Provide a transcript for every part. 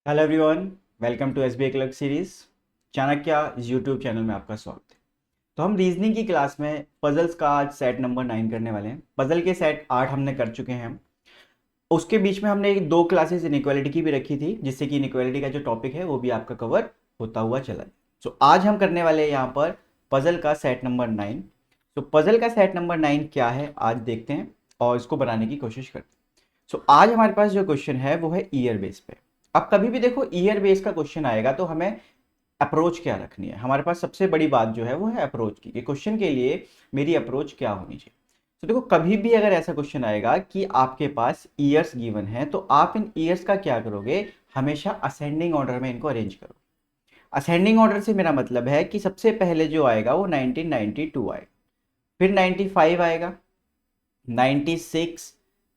Hello everyone, welcome to S B clerk series. Chanakya इस YouTube channel में आपका स्वागत है। तो हम रीजनिंग की क्लास में पजल्स का आज सेट नंबर 9 करने वाले हैं। पजल के सेट 8 हमने कर चुके हैं। उसके बीच में हमने दो क्लासेस इनइक्वालिटी की भी रखी थी, जिससे कि इनइक्वालिटी का जो टॉपिक है वो भी आपका कवर होता हुआ चला है। सो आज हम करने वाले हैं यहाँ पर पजल का सेट नंबर 9। तो पजल का सेट नंबर 9 क्या है आज देखते हैं और इसको बनाने की कोशिश करते हैं। आज हमारे पास जो क्वेश्चन है वो है ईयर बेस पे। अब कभी भी देखो ईयर बेस का क्वेश्चन आएगा तो हमें अप्रोच क्या रखनी है। हमारे पास सबसे बड़ी बात जो है वो है अप्रोच की, कि क्वेश्चन के लिए मेरी अप्रोच क्या होनी चाहिए। तो देखो कभी भी अगर ऐसा क्वेश्चन आएगा कि आपके पास ईयर्स गिवन है तो आप इन ईयर्स का क्या करोगे, हमेशा असेंडिंग ऑर्डर में इनको अरेंज करो। असेंडिंग ऑर्डर से मेरा मतलब है कि सबसे पहले जो आएगा वो 1992 आएगा, फिर 95 आएगा, 96,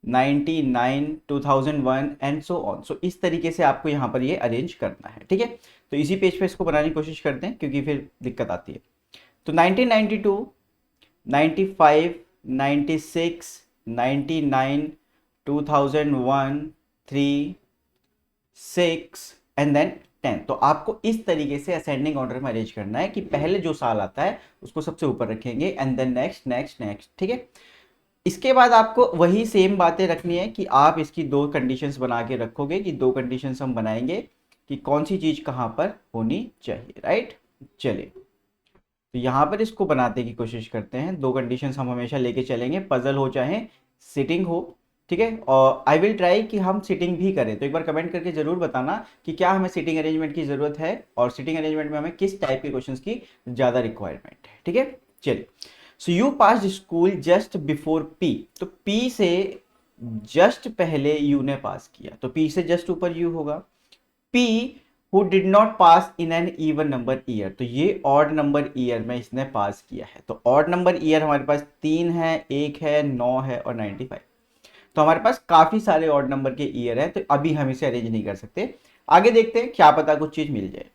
99, 2001 एंड सो ऑन। सो इस तरीके से आपको यहाँ पर ये अरेंज करना है, ठीक है। तो इसी पेज पे इसको बनाने की कोशिश करते हैं क्योंकि फिर दिक्कत आती है। तो 1992, 95, 96, 99, 2001, 3, 6 एंड देन 10। तो आपको इस तरीके से असेंडिंग ऑर्डर में अरेंज करना है कि पहले जो साल आता है उसको सबसे ऊपर रखेंगे and then next next next, ठीक है। इसके बाद आपको वही सेम बातें रखनी है कि आप इसकी दो कंडीशंस बना के रखोगे, कि दो कंडीशंस हम बनाएंगे कि कौन सी चीज कहां पर होनी चाहिए, राइट। चलिए, तो यहां पर इसको बनाने की कोशिश करते हैं। दो कंडीशंस हम हमेशा लेके चलेंगे, पजल हो चाहे सिटिंग हो, ठीक है। और आई विल ट्राई कि हम सिटिंग भी करें। तो एक बार कमेंट करके जरूर बताना कि क्या हमें सिटिंग अरेंजमेंट की जरूरत है और सिटिंग अरेंजमेंट में हमें किस टाइप के क्वेश्चंस की ज्यादा रिक्वायरमेंट है, ठीक है। चलिए, so you pass school just before P. तो पी से जस्ट पहले यू ने पास किया, तो पी से जस्ट ऊपर यू होगा। P who did not pass in an even number year, तो ये ऑड नंबर ईयर में इसने पास किया है। तो ऑड नंबर ईयर हमारे पास 3 है, 1 है, 9 है और 95। तो हमारे पास काफी सारे ऑड नंबर के ईयर है, तो अभी हम इसे अरेंज नहीं कर सकते। आगे देखते हैं, क्या पता कुछ चीज मिल जाए,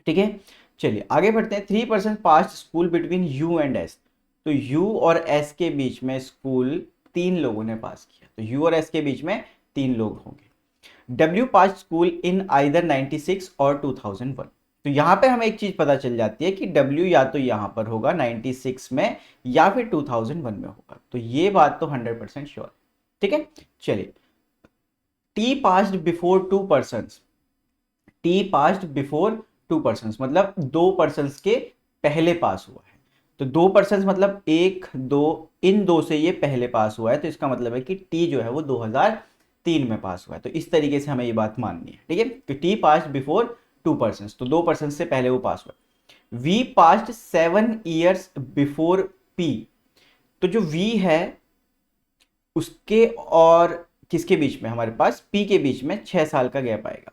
ठीक है। चलिए आगे बढ़ते हैं। 3% pass school between U and S. तो यू और एस के बीच में स्कूल 3 लोगों ने पास किया, तो यू और एस के बीच में 3 लोग होंगे। W pass school in either 96 और 2001। तो यहां पे हमें एक चीज पता चल जाती है कि डब्ल्यू या तो यहां पर होगा 96 में या फिर 2001 में होगा। तो ये बात तो 100% श्योर, ठीक है। चलिए, T passed before 2%। T passed before 2% मतलब 2% के पहले पास हुआ है। तो 2% मतलब एक दो, इन दो से ये पहले पास हुआ है, तो इसका मतलब है कि टी जो है वो 2003 में पास हुआ है। तो इस तरीके से हमें ये बात माननी है, ठीक है, कि टी पास्ड बिफोर 2%, तो 2% से पहले वो पास हुआ। We passed 7 years before P. तो जो वी है उसके और किसके बीच में, हमारे पास पी के बीच में 6 साल का गैप आएगा।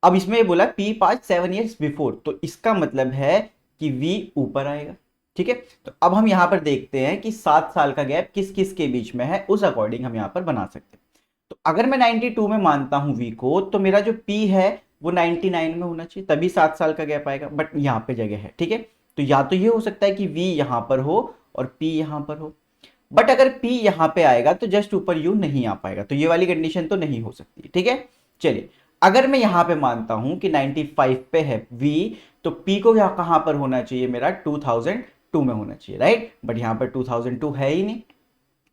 अब इसमें ये बोला पी पास 7 years बिफोर, तो इसका मतलब है कि वी ऊपर आएगा, ठीक है। तो अब हम यहां पर देखते हैं कि 7 साल का गैप किस किस के बीच में है, उस अकॉर्डिंग हम यहां पर बना सकते हैं। तो अगर मैं 92 में मानता हूं वी को, तो मेरा जो पी है वो 99 में होना चाहिए, तभी 7 साल का गैप आएगा। बट यहां पे जगह है, ठीक है। तो या तो ये हो सकता है कि वी यहां पर हो और पी यहां पर हो। बट अगर पी यहां पे आएगा तो जस्ट ऊपर यू नहीं आ पाएगा, तो ये वाली कंडीशन तो नहीं हो सकती, ठीक है। चलिए, अगर मैं यहां पे मानता हूं कि 95 पे है वी, तो पी को यहां कहां पर होना चाहिए, मेरा 2002 में होना चाहिए, राइट। बट यहां पर 2002 है ही नहीं,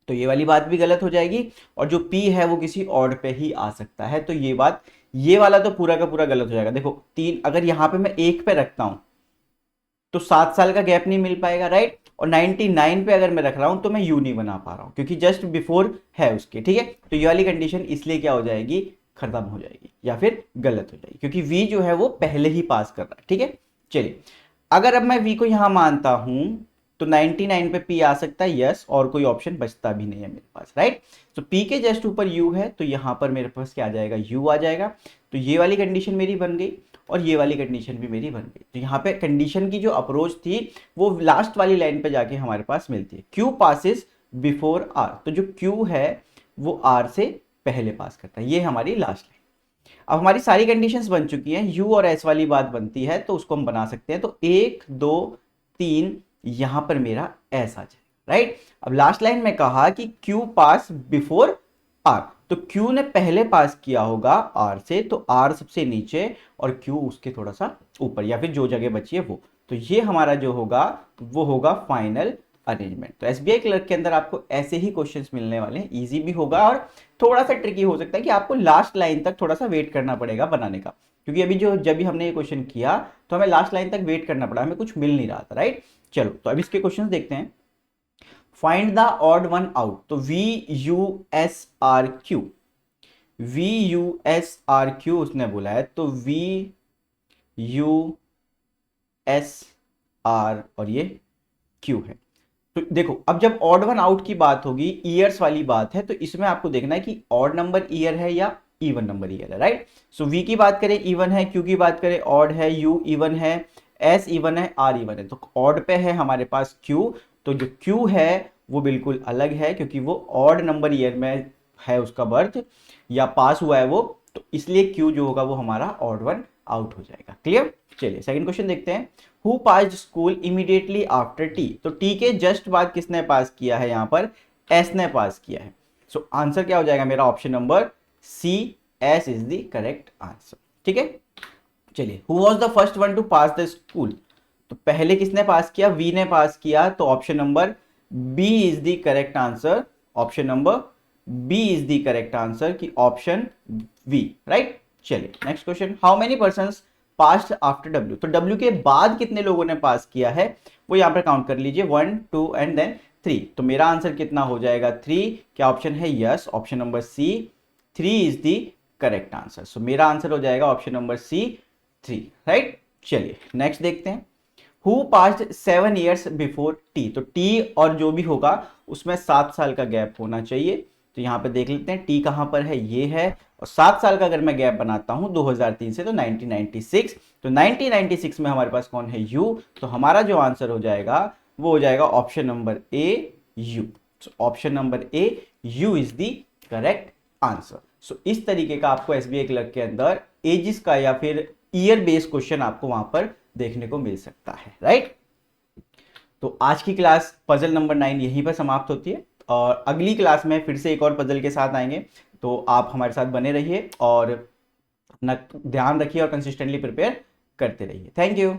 तो ये वाली बात भी गलत हो जाएगी। और जो पी है वो किसी और पे ही आ सकता है, तो ये बात, ये वाला तो पूरा का पूरा गलत हो जाएगा। देखो तीन, अगर यहां पे मैं एक पे रखता हूं तो 7 साल का गैप नहीं मिल पाएगा, राइट। और 99 पे अगर मैं रख रहा हूं तो मैं यू नहीं बना पा रहा हूं क्योंकि जस्ट बिफोर है उसके, ठीक है। तो ये वाली कंडीशन इसलिए क्या हो जाएगी, खत्म हो जाएगी या फिर गलत हो जाएगी, क्योंकि वी जो है वो पहले ही पास कर रहा है, ठीक है। चलिए, अगर अब मैं वी को यहां मानता हूं तो 99 पे पी आ सकता है, यस, और कोई ऑप्शन बचता भी नहीं है मेरे पास, राइट। तो पी के जस्ट ऊपर यू है, तो यहां पर मेरे पास क्या आ जाएगा, यू आ जाएगा। तो ये वाली कंडीशन मेरी बन गई और ये वाली कंडीशन भी मेरी बन गई। तो यहाँ पे कंडीशन की जो अप्रोच थी वो लास्ट वाली लाइन पे जाके हमारे पास मिलती है, क्यू पासिस बिफोर आर। तो जो क्यू है वो आर से पहले पास करता है, ये हमारी लास्ट लाइन। अब हमारी सारी कंडीशंस बन चुकी हैं, यू और एस वाली बात बनती है, तो उसको हम बना सकते हैं। तो 1 2 3 यहां पर मेरा एस आ जाए, राइट। अब लास्ट लाइन में कहा कि क्यू पास बिफोर आर, तो Q ने पहले पास किया होगा R से, तो R सबसे नीचे और Q उसके थोड़ा सा ऊपर, या फिर जो जगह बची है वो। तो ये हमारा जो होगा वो होगा फाइनल अरेंजमेंट। तो एसबीआई क्लर्क के अंदर आपको ऐसे ही क्वेश्चंस मिलने वाले हैं, इजी भी होगा और थोड़ा सा ट्रिकी हो सकता है कि आपको लास्ट लाइन तक थोड़ा सा वेट करना पड़ेगा बनाने का, क्योंकि अभी जब भी हमने ये क्वेश्चन किया तो हमें लास्ट लाइन तक वेट करना पड़ा, हमें कुछ मिल नहीं रहा था, राइट। चलो तो अब इसके क्वेश्चन देखते हैं। Find the odd one out, तो VUSRQ, VUSRQ उसने बोला है, तो VUSR और ये Q है। तो देखो अब जब ऑड वन आउट की बात होगी, ईयर्स वाली बात है, तो इसमें आपको देखना है कि ऑड नंबर ईयर है या इवन नंबर ईयर है, राइट। सो V की बात करें इवन है, Q की बात करें ऑड है, U इवन है, S इवन है, R इवन है। तो ऑड पे है हमारे पास Q, तो जो Q है वो बिल्कुल अलग है क्योंकि वो ऑड नंबर ईयर में है उसका बर्थ या पास हुआ है वो, तो इसलिए Q जो होगा वो हमारा ऑड वन आउट हो जाएगा। क्लियर। चलिए सेकंड क्वेश्चन देखते हैं। Who passed school immediately after T, तो टी के जस्ट बाद किसने पास किया है, यहां पर एस ने पास किया है। सो आंसर क्या हो जाएगा मेरा, option number C, S is the correct answer. ठीक है। चलिए who was the first one to pass the school, तो पहले किसने पास किया, वी ने पास किया, तो option number B is the correct answer. Option number B is the correct answer की ऑप्शन वी, राइट। चलिए next question. How many persons passed after W, तो डब्ल्यू के बाद कितने लोगों ने पास किया है वो यहां पर काउंट कर लीजिए, 1 2 एंड देन 3। तो मेरा आंसर कितना हो जाएगा 3। क्या ऑप्शन है, yes, option number C, 3 is the correct answer. So मेरा आंसर हो जाएगा ऑप्शन नंबर सी, 3, राइट। चलिए नेक्स्ट देखते हैं। Who passed 7 years before T, तो टी और जो भी होगा उसमें 7 साल का गैप होना चाहिए। तो यहां पे देख लेते हैं टी कहां पर है, ये है, और 7 साल का अगर मैं गैप बनाता हूं 2003 से, तो 1996। तो 1996 में हमारे पास कौन है, यू। तो हमारा जो आंसर हो जाएगा वो हो जाएगा option number A, U. Option number A, U is the correct answer. So इस तरीके का आपको एसबीआई क्लर्क के अंदर एजिस का या फिर ईयर बेस्ड क्वेश्चन आपको वहां पर देखने को मिल सकता है, राइट। तो आज की क्लास पजल नंबर 9 यहीं पर समाप्त होती है, और अगली क्लास में फिर से एक और पजल के साथ आएंगे। तो आप हमारे साथ बने रहिए और अपना ध्यान रखिए और कंसिस्टेंटली प्रिपेयर करते रहिए। Thank you.